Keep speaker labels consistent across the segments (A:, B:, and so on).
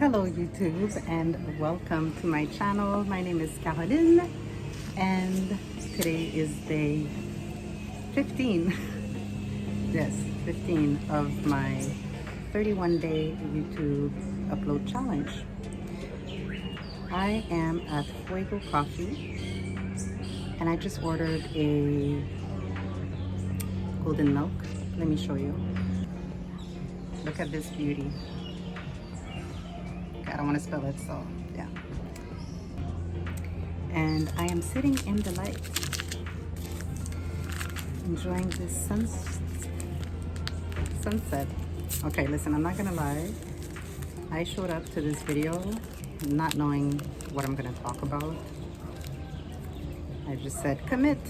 A: Hello YouTube and welcome to my channel. My name is Caroline and today is day 15. Yes, 15 of my 31-day YouTube upload challenge. I am at Fuego Coffee and I just ordered a golden milk. Let me show you. Look at this beauty. I don't want to spill it, so yeah. And I am sitting in the light, enjoying this sunset. Okay, listen, I'm not gonna lie. I showed up to this video not knowing what I'm gonna talk about. I just said, commit.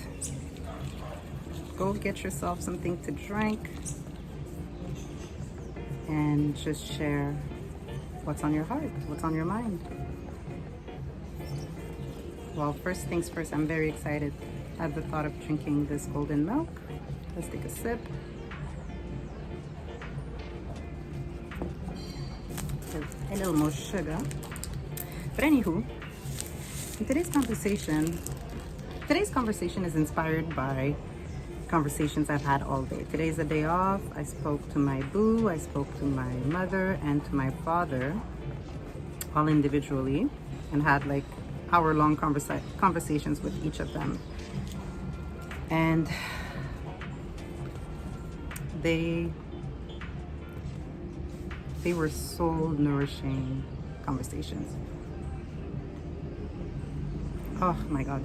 A: Go get yourself something to drink and just share what's on your heart, what's on your mind. Well, first things first, I'm very excited at the thought of drinking this golden milk. Let's take a sip. A little more sugar. But anywho, in today's conversation is inspired by conversations I've had all day. Today's a day off. I spoke to my boo, I spoke to my mother and to my father, all individually, and had like hour-long conversations with each of them. And they were soul nourishing conversations. Oh my God,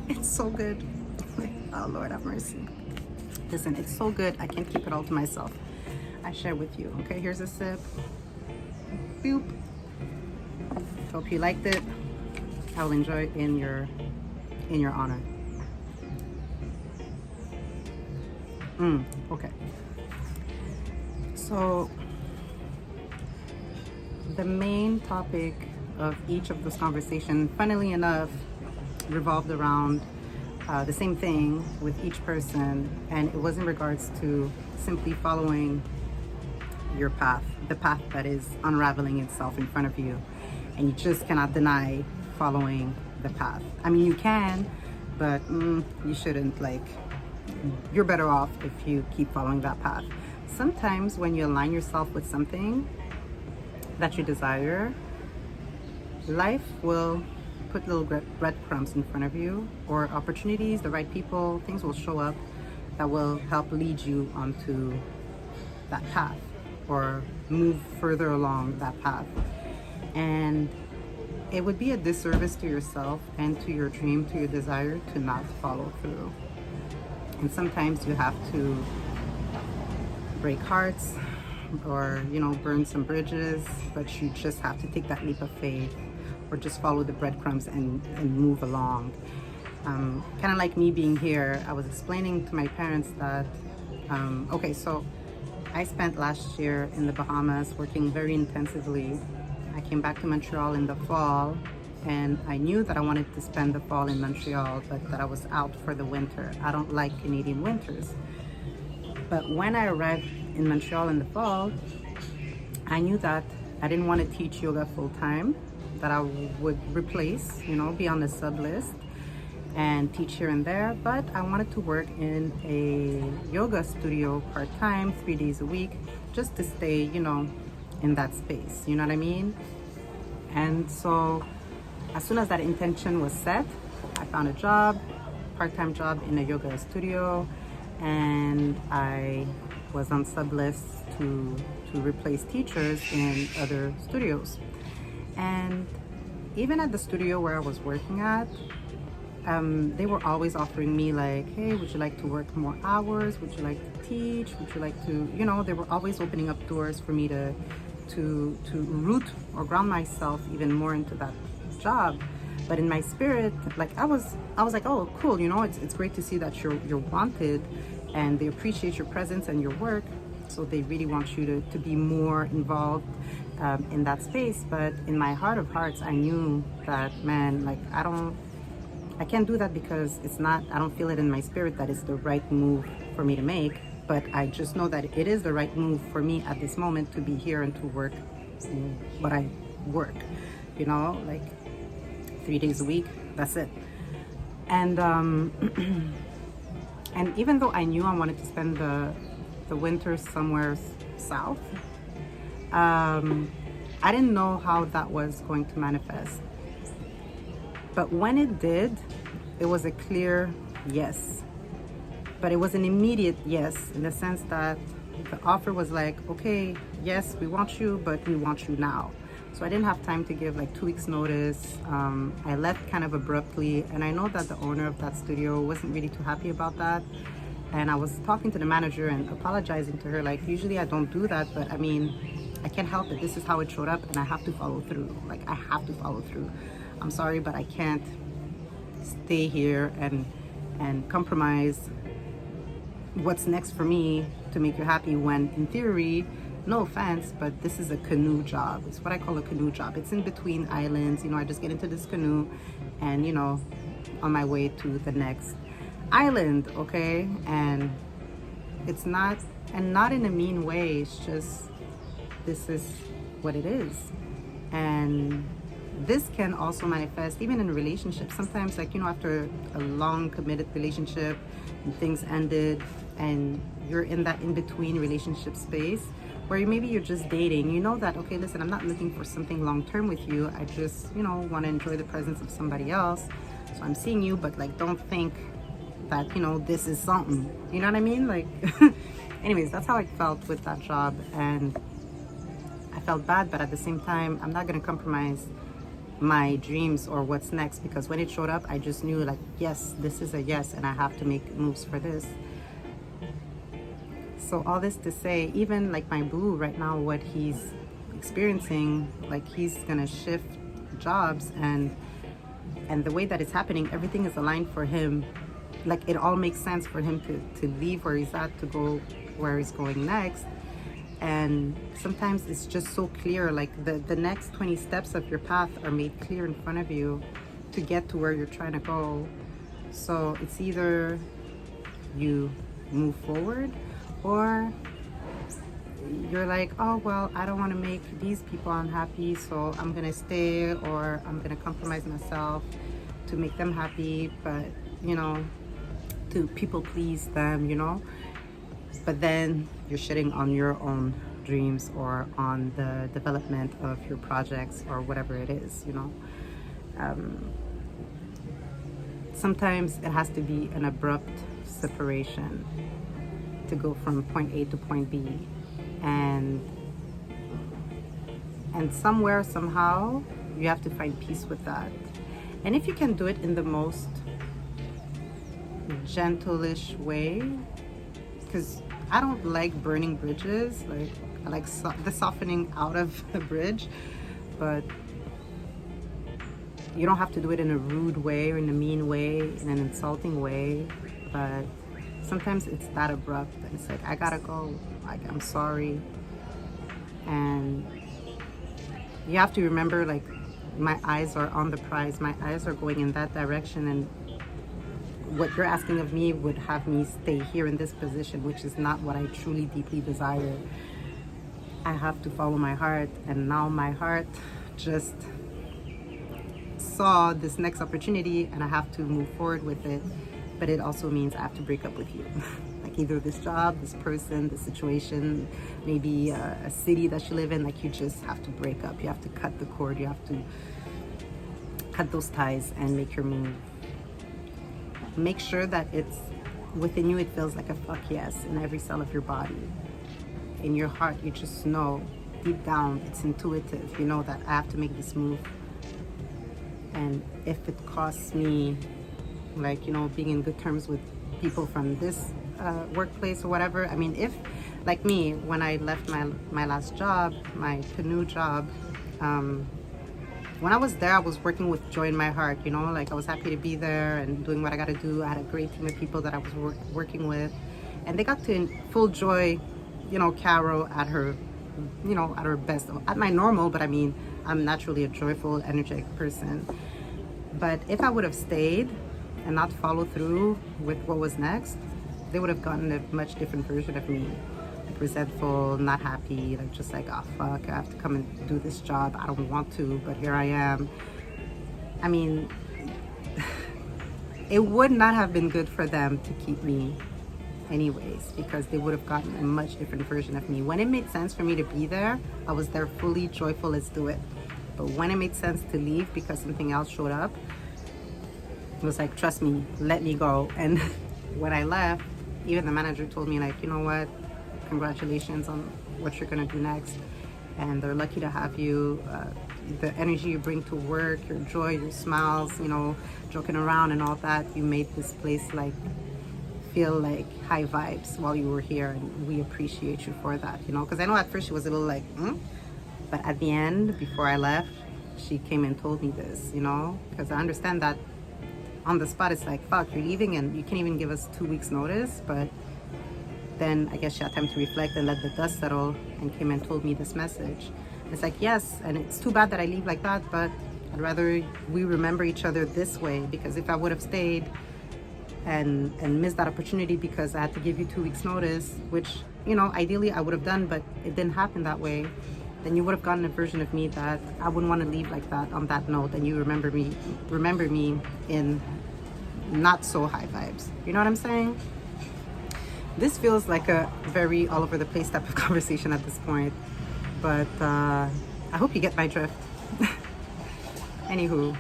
A: it's so good. Oh Lord have mercy. Listen, it's so good. I can't keep it all to myself. I share with you. Okay, here's a sip. Boop. Hope you liked it. I'll enjoy it in your honor. Okay. So the main topic of each of those conversations, funnily enough, revolved around the same thing with each person, and it was in regards to simply following your path, the path that is unraveling itself in front of you, and you just cannot deny following the path. I mean, you can, but you shouldn't. Like, you're better off if you keep following that path. Sometimes when you align yourself with something that you desire, life will put little breadcrumbs in front of you, or opportunities, the right people, things will show up that will help lead you onto that path or move further along that path. And it would be a disservice to yourself and to your dream, to your desire, to not follow through. And sometimes you have to break hearts or, burn some bridges, but you just have to take that leap of faith, or just follow the breadcrumbs and move along. Kind of like me being here, I was explaining to my parents that, okay, so I spent last year in the Bahamas working very intensively. I came back to Montreal in the fall, and I knew that I wanted to spend the fall in Montreal, but that I was out for the winter. I don't like Canadian winters. But when I arrived in Montreal in the fall, I knew that I didn't want to teach yoga full time, that I would replace, be on the sub list and teach here and there, but I wanted to work in a yoga studio part-time, 3 days a week, just to stay, in that space, you know what I mean? And so as soon as that intention was set, I found a job, part-time job in a yoga studio, and I was on sub lists to replace teachers in other studios. And even at the studio where I was working at, they were always offering me like, hey, would you like to work more hours? Would you like to teach? Would you like to, they were always opening up doors for me to root or ground myself even more into that job. But in my spirit, like I was like, oh, cool, it's great to see that you're wanted, and they appreciate your presence and your work. So they really want you to be more involved in that space. But in my heart of hearts, I knew that, man, like I can't do that, because I don't feel it in my spirit that it's the right move for me to make. But I just know that it is the right move for me at this moment to be here and to work what I work, you know, like 3 days a week, that's it. And and even though I knew I wanted to spend the winter somewhere south, I didn't know how that was going to manifest. But when it did, it was a clear yes. But it was an immediate yes, in the sense that the offer was like, okay, yes, we want you, but we want you now. So I didn't have time to give like 2 weeks notice. I left kind of abruptly, and I know that the owner of that studio wasn't really too happy about that. And I was talking to the manager and apologizing to her, like, usually I don't do that, but I mean, I can't help it. This is how it showed up, and I have to follow through. Like, I have to follow through. I'm sorry, but I can't stay here and compromise what's next for me to make you happy, when in theory, no offense, but this is a canoe job. It's what I call a canoe job. It's in between islands. You know, I just get into this canoe and, you know, on my way to the next island, okay? And it's not, and not in a mean way, it's just, this is what it is. And this can also manifest even in relationships. Sometimes, like, you know, after a long committed relationship and things ended, and you're in that in-between relationship space where maybe you're just dating, you know that, okay, listen, I'm not looking for something long-term with you. I just, you know, want to enjoy the presence of somebody else. So I'm seeing you, but like, don't think that, you know, this is something, you know what I mean? Like, anyways, that's how I felt with that job. And I felt bad, but at the same time, I'm not going to compromise my dreams or what's next, because when it showed up, I just knew, like, yes, this is a yes, and I have to make moves for this. So all this to say, even like my boo right now, what he's experiencing, like, he's gonna shift jobs, and the way that it's happening, everything is aligned for him. Like, it all makes sense for him to leave where he's at to go where he's going next. And sometimes it's just so clear, like the next 20 steps of your path are made clear in front of you to get to where you're trying to go. So it's either you move forward, or you're like, oh, well, I don't want to make these people unhappy, so I'm gonna stay, or I'm gonna compromise myself to make them happy, but, you know, to people please them, you know. But then you're shitting on your own dreams or on the development of your projects or whatever it is, you know. Sometimes it has to be an abrupt separation to go from point A to point B, and somewhere, somehow, you have to find peace with that. And if you can do it in the most gentle-ish way, because I don't like burning bridges, like, I like the softening out of a bridge, but you don't have to do it in a rude way or in a mean way, in an insulting way. But sometimes it's that abrupt, and it's like, I gotta go, like, I'm sorry. And you have to remember, like, my eyes are on the prize, my eyes are going in that direction, and what you're asking of me would have me stay here in this position, which is not what I truly deeply desire. I have to follow my heart, and now my heart just saw this next opportunity, and I have to move forward with it. But it also means I have to break up with you. Like, either this job, this person, this situation, maybe a city that you live in, like, you just have to break up. You have to cut the cord. You have to cut those ties and make your move. Make sure that it's within you, it feels like a fuck yes in every cell of your body. In your heart, you just know, deep down, it's intuitive. You know that I have to make this move. And if it costs me, like, you know, being in good terms with people from this workplace or whatever. I mean, if, like me, when I left my last job, my canoe job, when I was there, I was working with joy in my heart, you know, like, I was happy to be there and doing what I got to do. I had a great team of people that I was working with, and they got to Fulljoy, you know, Caro at her, you know, at her best, at my normal, but I mean, I'm naturally a joyful, energetic person. But if I would have stayed and not follow through with what was next, they would have gotten a much different version of me. Like, resentful, not happy, like just like, oh fuck, I have to come and do this job. I don't want to, but here I am. I mean, it would not have been good for them to keep me anyways, because they would have gotten a much different version of me. When it made sense for me to be there, I was there fully joyful, let's do it. But when it made sense to leave because something else showed up, it was like, trust me, let me go. And when I left, even the manager told me, like, you know what, congratulations on what you're gonna do next, and they're lucky to have you. The energy you bring to work, your joy, your smiles, you know, joking around and all that, you made this place like feel like high vibes while you were here, and we appreciate you for that, you know. Because I know at first she was a little like but at the end, before I left, she came and told me this, you know, because I understand that on the spot it's like, fuck, you're leaving and you can't even give us 2 weeks notice. But then I guess she had time to reflect and let the dust settle and came and told me this message. It's like, yes, and it's too bad that I leave like that, but I'd rather we remember each other this way, because if I would have stayed and missed that opportunity because I had to give you 2 weeks notice, which, you know, ideally I would have done, but it didn't happen that way, then you would have gotten a version of me that I wouldn't want to leave like that on that note, and you remember me in not so high vibes. You know what I'm saying? This feels like a very all over the place type of conversation at this point, but I hope you get my drift. Anywho,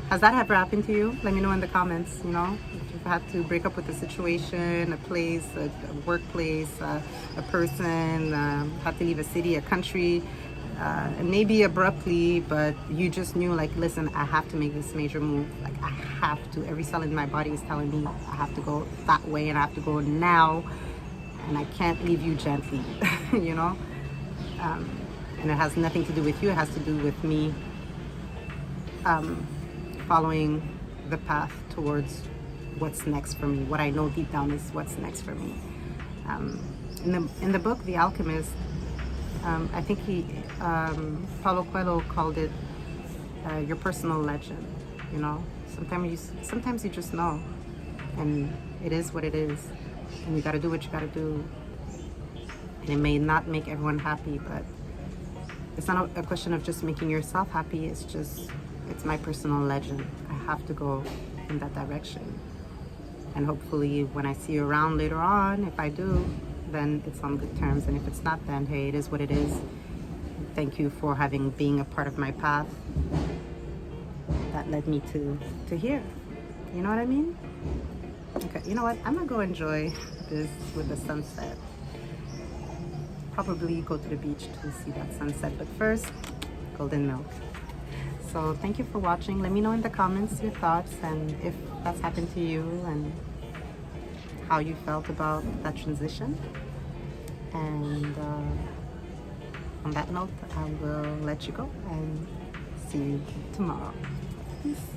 A: has that ever happened to you? Let me know in the comments. You know, if you've had to break up with a situation, a place, a workplace, a person, had to leave a city, a country, maybe abruptly, but you just knew, like, listen, I have to make this major move. Like, I have to. Every cell in my body is telling me I have to go that way, and I have to go now, and I can't leave you gently. You know, and it has nothing to do with you. It has to do with me following the path towards what's next for me. What I know deep down is what's next for me. In the book The Alchemist, I think Paulo Coelho called it your personal legend. You know, sometimes you just know, and it is what it is, and you got to do what you got to do. And it may not make everyone happy, but it's not a question of just making yourself happy. It's my personal legend. I have to go in that direction, and hopefully when I see you around later on, if I do, then it's on good terms, and if it's not, then hey, it is what it is. Thank you for being a part of my path that led me to here. You know what I mean? Okay, you know what? I'm gonna go enjoy this with the sunset. Probably go to the beach to see that sunset, but first, golden milk. So thank you for watching. Let me know in the comments your thoughts, and if that's happened to you, and how you felt about that transition. And on that note, I will let you go and see you tomorrow. Peace.